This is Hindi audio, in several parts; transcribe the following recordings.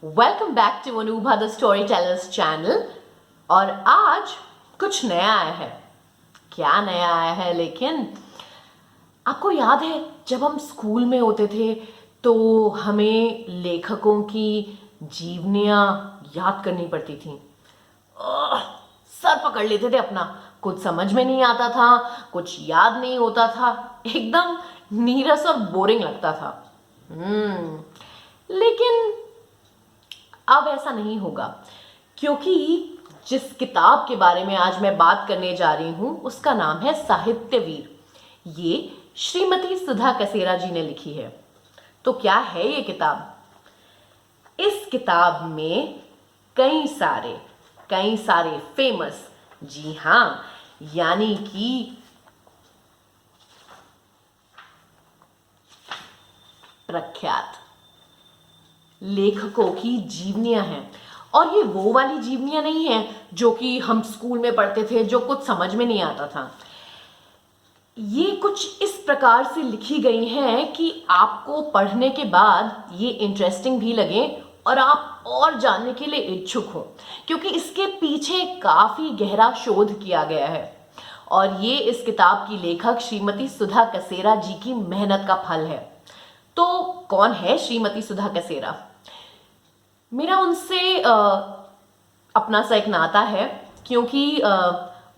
Welcome back to Anubha the story tellers channel. और आज कुछ नया आया है। क्या नया आया है? लेकिन आपको याद है जब हम स्कूल में होते थे तो हमें लेखकों की जीवनियां याद करनी पड़ती थी। आह, सर पकड़ लेते थे अपना। कुछ समझ में नहीं आता था, कुछ याद नहीं होता था, एकदम नीरस और बोरिंग लगता था। लेकिन अब ऐसा नहीं होगा, क्योंकि जिस किताब के बारे में आज मैं बात करने जा रही हूं उसका नाम है साहित्यवीर। ये श्रीमती सुधा कसेरा जी ने लिखी है। तो क्या है ये किताब? इस किताब में कई सारे फेमस, जी हाँ, यानी कि प्रख्यात लेखकों की जीवनियां हैं। और ये वो वाली जीवनियां नहीं है जो कि हम स्कूल में पढ़ते थे, जो कुछ समझ में नहीं आता था। ये कुछ इस प्रकार से लिखी गई हैं कि आपको पढ़ने के बाद ये इंटरेस्टिंग भी लगे और आप और जानने के लिए इच्छुक हो, क्योंकि इसके पीछे काफी गहरा शोध किया गया है। और ये इस किताब की लेखक श्रीमती सुधा कसेरा जी की मेहनत का फल है। तो कौन है श्रीमती सुधा कसेरा? मेरा उनसे अपना सा एक नाता है, क्योंकि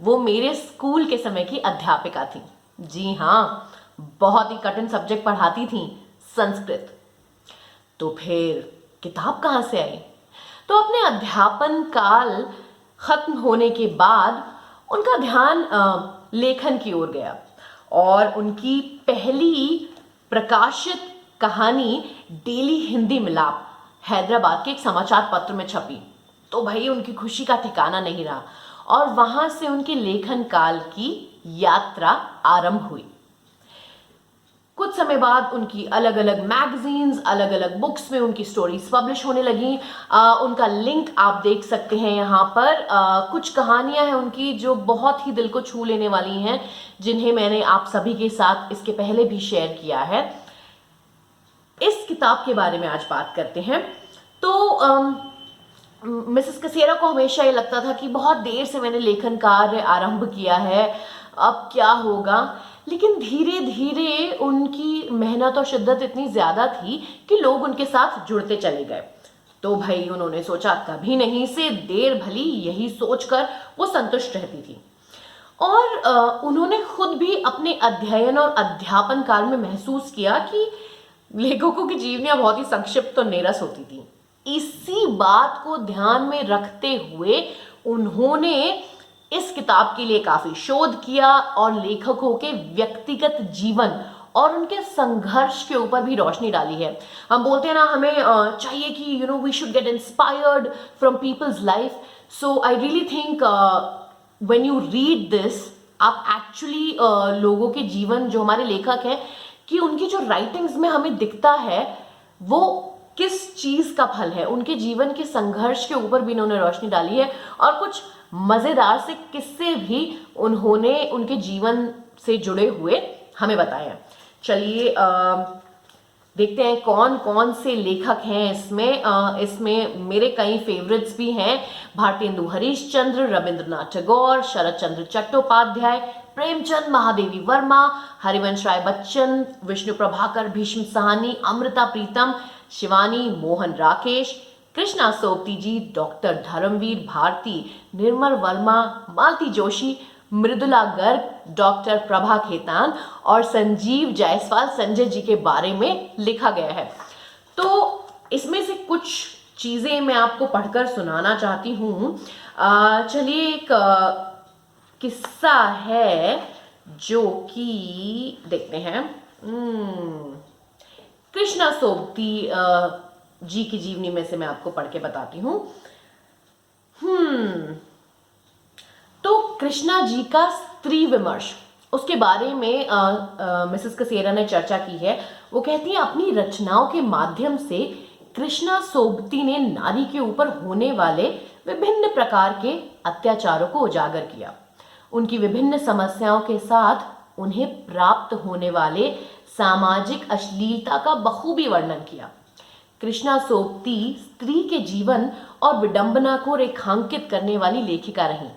वो मेरे स्कूल के समय की अध्यापिका थी। जी हाँ, बहुत ही कठिन सब्जेक्ट पढ़ाती थी, संस्कृत। तो फिर किताब कहाँ से आई? तो अपने अध्यापन काल खत्म होने के बाद उनका ध्यान लेखन की ओर गया और उनकी पहली प्रकाशित कहानी डेली हिंदी मिलाप हैदराबाद के एक समाचार पत्र में छपी। तो भाई उनकी खुशी का ठिकाना नहीं रहा और वहां से उनके लेखन काल की यात्रा आरंभ हुई। कुछ समय बाद उनकी अलग अलग मैगजीन्स, अलग अलग बुक्स में उनकी स्टोरीज पब्लिश होने लगी। उनका लिंक आप देख सकते हैं यहाँ पर। कुछ कहानियां हैं उनकी जो बहुत ही दिल को छू लेने वाली हैं, जिन्हें मैंने आप सभी के साथ इसके पहले भी शेयर किया है। इस किताब के बारे में आज बात करते हैं। तो मिसेस कसेरा को हमेशा ये लगता था कि बहुत देर से मैंने लेखन कार्य आरंभ किया है, अब क्या होगा। लेकिन धीरे धीरे उनकी मेहनत और शिद्दत इतनी ज्यादा थी कि लोग उनके साथ जुड़ते चले गए। तो भाई उन्होंने सोचा कभी नहीं से देर भली, यही सोचकर वो संतुष्ट रहती थी। और उन्होंने खुद भी अपने अध्ययन और अध्यापन काल में महसूस किया कि लेखकों की जीवनियां बहुत ही संक्षिप्त और नीरस होती थी। इसी बात को ध्यान में रखते हुए उन्होंने इस किताब के लिए काफी शोध किया और लेखकों के व्यक्तिगत जीवन और उनके संघर्ष के ऊपर भी रोशनी डाली है। हम बोलते हैं ना, हमें चाहिए कि we should get inspired from people's life. So I really think when you read this, आप एक्चुअली लोगों के जीवन, जो हमारे लेखक हैं, कि उनकी जो राइटिंग्स में हमें दिखता है वो किस चीज का फल है। उनके जीवन के संघर्ष के ऊपर भी इन्होंने रोशनी डाली है और कुछ मजेदार से किस्से भी उन्होंने उनके जीवन से जुड़े हुए हमें बताए हैं। चलिए देखते हैं कौन कौन से लेखक हैं इसमें। इसमें मेरे कई फेवरेट्स भी हैं। भारतेंदु हरीशचंद्र, रविंद्रनाथ टैगोर, शरद चंद्र चट्टोपाध्याय, प्रेमचंद महादेवी वर्मा, हरिवंश राय बच्चन, विष्णु प्रभाकर, भीष्म साहनी, अमृता प्रीतम, शिवानी मोहन राकेश, कृष्णा सोबती जी, डॉक्टर धर्मवीर भारती, निर्मल वर्मा, मालती जोशी, मृदुला गर्ग, डॉक्टर प्रभा खेतान और संजीव जायसवाल संजय जी के बारे में लिखा गया है। तो इसमें से कुछ चीजें मैं आपको पढ़कर सुनाना चाहती हूँ। चलिए, एक किस्सा है जो कि देखते हैं। कृष्णा सोबती जी की जीवनी में से मैं आपको पढ़ के बताती हूँ। तो कृष्णा जी का स्त्री विमर्श, उसके बारे में मिसेस कसेरा ने चर्चा की है। वो कहती है, अपनी रचनाओं के माध्यम से कृष्णा सोबती ने नारी के ऊपर होने वाले विभिन्न प्रकार के अत्याचारों को उजागर किया। उनकी विभिन्न समस्याओं के साथ उन्हें प्राप्त होने वाले सामाजिक अश्लीलता का बखूबी वर्णन किया। कृष्णा सोबती स्त्री के जीवन और विडंबना को रेखांकित करने वाली लेखिका रहीं।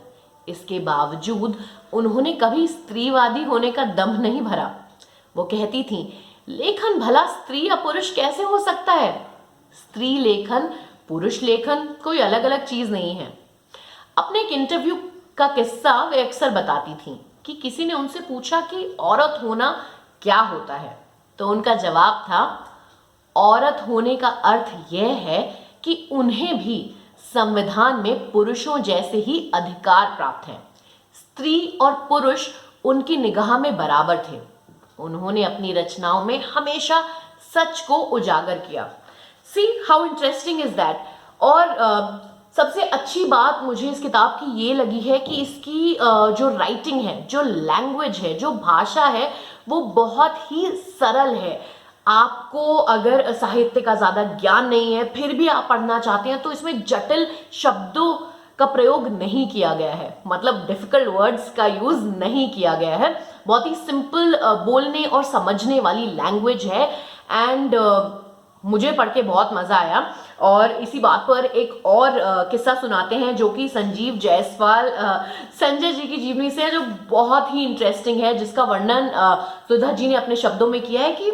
इसके बावजूद उन्होंने कभी स्त्रीवादी होने का दम नहीं भरा। वो कहती थीं, लेखन भला स्त्री या पुरुष कैसे हो सकता है? स्त्री लेखन, पुरुष लेखन कोई अलग अलग चीज नहीं है। अपने एक इंटरव्यू का किस्सा वे अक्सर बताती थीं कि किसी ने उनसे पूछा कि औरत होना क्या होता है, तो उनका जवाब था, औरत होने का अर्थ यह है कि उन्हें भी संविधान में पुरुषों जैसे ही अधिकार प्राप्त हैं। स्त्री और पुरुष उनकी निगाह में बराबर थे। उन्होंने अपनी रचनाओं में हमेशा सच को उजागर किया। See how interesting is that. और सबसे अच्छी बात मुझे इस किताब की ये लगी है कि इसकी जो राइटिंग है, जो लैंग्वेज है, जो भाषा है, वो बहुत ही सरल है। आपको अगर साहित्य का ज़्यादा ज्ञान नहीं है, फिर भी आप पढ़ना चाहते हैं, तो इसमें जटिल शब्दों का प्रयोग नहीं किया गया है, मतलब डिफिकल्ट वर्ड्स का यूज नहीं किया गया है। बहुत ही सिंपल बोलने और समझने वाली लैंग्वेज है। एंड मुझे पढ़ के बहुत मजा आया। और इसी बात पर एक और किस्सा सुनाते हैं जो कि संजीव जायसवाल संजय जी की जीवनी से है, जो बहुत ही इंटरेस्टिंग है, जिसका वर्णन सुधा जी ने अपने शब्दों में किया है कि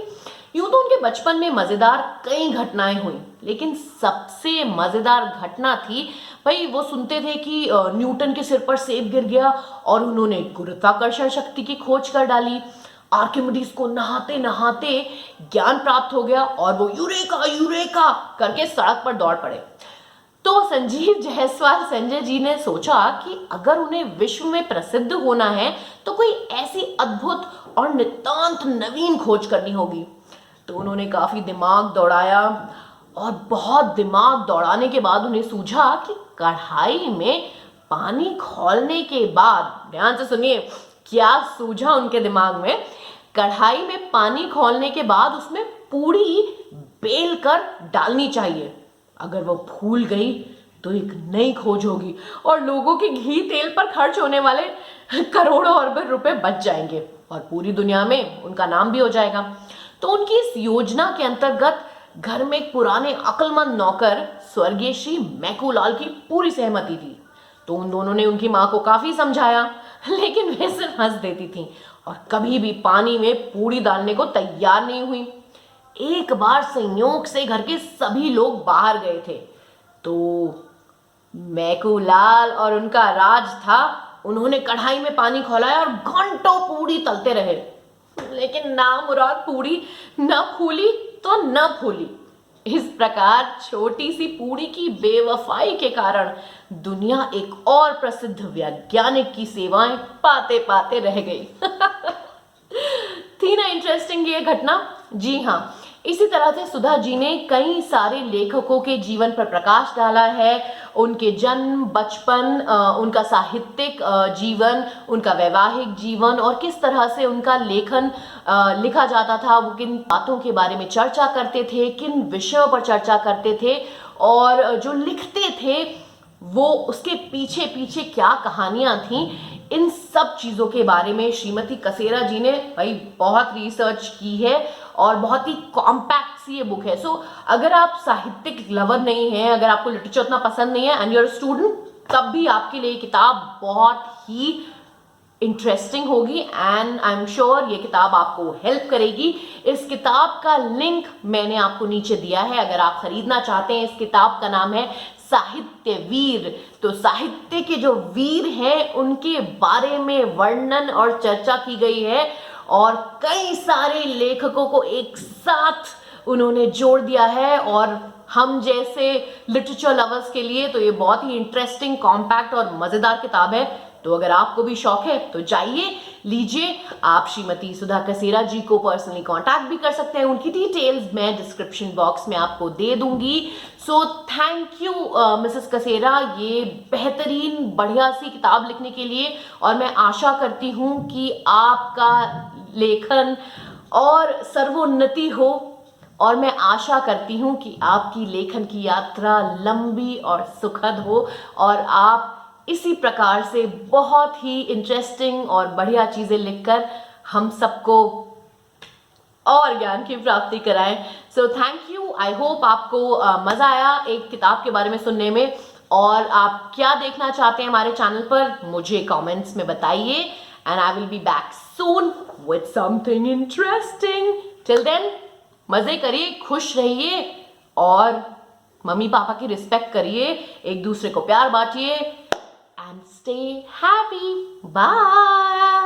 यूं तो उनके बचपन में मजेदार कई घटनाएं हुई, लेकिन सबसे मजेदार घटना थी, भाई वो सुनते थे कि न्यूटन के सिर पर सेब गिर गया और उन्होंने गुरुत्वाकर्षण शक्ति की खोज कर डाली। आर्किमिडीज को नहाते नहाते ज्ञान प्राप्त हो गया और वो यूरेका यूरेका करके सड़क पर दौड़ पड़े। तो संजीव जायसवाल संजय जी ने सोचा कि अगर उन्हें विश्व में प्रसिद्ध होना है तो कोई ऐसी अद्भुत और नितांत नवीन खोज करनी होगी। तो उन्होंने काफी दिमाग दौड़ाया और बहुत दिमाग दौड़ाने के बाद उन्हें सूझा कि कढ़ाई में पानी खौलने के बाद, ध्यान से सुनिए क्या सूझा उनके दिमाग में, कढ़ाई में पानी खौलने के बाद उसमें पूड़ी बेल कर डालनी चाहिए। अगर वो फूल गई तो एक नई खोज होगी और लोगों के घी तेल पर खर्च होने वाले करोड़ों अरबों रुपए बच जाएंगे और पूरी दुनिया में उनका नाम भी हो जाएगा। तो उनकी इस योजना के अंतर्गत घर में एक पुराने अक्लमंद नौकर स्वर्गीय श्री मैकूलाल की पूरी सहमति थी। तो उन दोनों ने उनकी माँ को काफी समझाया, लेकिन वे सिर्फ हंस देती थीं और कभी भी पानी में पूड़ी डालने को तैयार नहीं हुई। एक बार संयोग से घर के सभी लोग बाहर गए थे, तो मैकूलाल और उनका राज था, उन्होंने कढ़ाई में पानी खौलाया और घंटों पूड़ी तलते रहे, लेकिन नामुराद पूड़ी न फूली तो न फूली। इस प्रकार छोटी सी पूड़ी की बेवफाई के कारण दुनिया एक और प्रसिद्ध वैज्ञानिक की सेवाएं पाते पाते रह गई। थी ना इंटरेस्टिंग ये घटना? जी हाँ, इसी तरह से सुधा जी ने कई सारे लेखकों के जीवन पर प्रकाश डाला है। उनके जन्म, बचपन, उनका साहित्यिक जीवन, उनका वैवाहिक जीवन और किस तरह से उनका लेखन लिखा जाता था, वो किन बातों के बारे में चर्चा करते थे, किन विषयों पर चर्चा करते थे और जो लिखते थे वो उसके पीछे पीछे क्या कहानियां थीं, इन सब चीज़ों के बारे में श्रीमती कसेरा जी ने भाई बहुत रिसर्च की है और बहुत ही कॉम्पैक्ट सी ये बुक है। सो अगर आप साहित्यिक लवर नहीं हैं, अगर आपको लिटरेचर उतना पसंद नहीं है एंड यूर स्टूडेंट, तब भी आपके लिए किताब बहुत ही इंटरेस्टिंग होगी एंड आई एम श्योर ये किताब आपको हेल्प करेगी। इस किताब का लिंक मैंने आपको नीचे दिया है, अगर आप खरीदना चाहते हैं। इस किताब का नाम है साहित्य वीर। तो साहित्य के जो वीर हैं उनके बारे में वर्णन और चर्चा की गई है और कई सारे लेखकों को एक साथ उन्होंने जोड़ दिया है और हम जैसे लिटरेचर लवर्स के लिए तो ये बहुत ही इंटरेस्टिंग, कॉम्पैक्ट और मजेदार किताब है। तो अगर आपको भी शौक है तो जाइए, लीजिए। आप श्रीमती सुधा कसेरा जी को पर्सनली कांटेक्ट भी कर सकते हैं, उनकी डिटेल्स मैं डिस्क्रिप्शन बॉक्स में आपको दे दूंगी। सो थैंक यू मिसेस कसेरा, ये बेहतरीन बढ़िया सी किताब लिखने के लिए, और मैं आशा करती हूँ कि आपका लेखन और सर्वोन्नति हो और मैं आशा करती हूँ कि आपकी लेखन की यात्रा लंबी और सुखद हो और आप इसी प्रकार से बहुत ही इंटरेस्टिंग और बढ़िया चीज़ें लिखकर हम सबको और ज्ञान की प्राप्ति कराएं। So thank you. I hope आपको मजा आया एक किताब के बारे में सुनने में। और आप क्या देखना चाहते हैं हमारे चैनल पर मुझे कमेंट्स में बताइए। And I will be back soon with something interesting. Till then मजे करिए, खुश रहिए और मम्मी पापा की रिस्पेक्ट करिए, एक दूसरे को प्यार बांटिए एंड स्टे हैप्पी। बाय।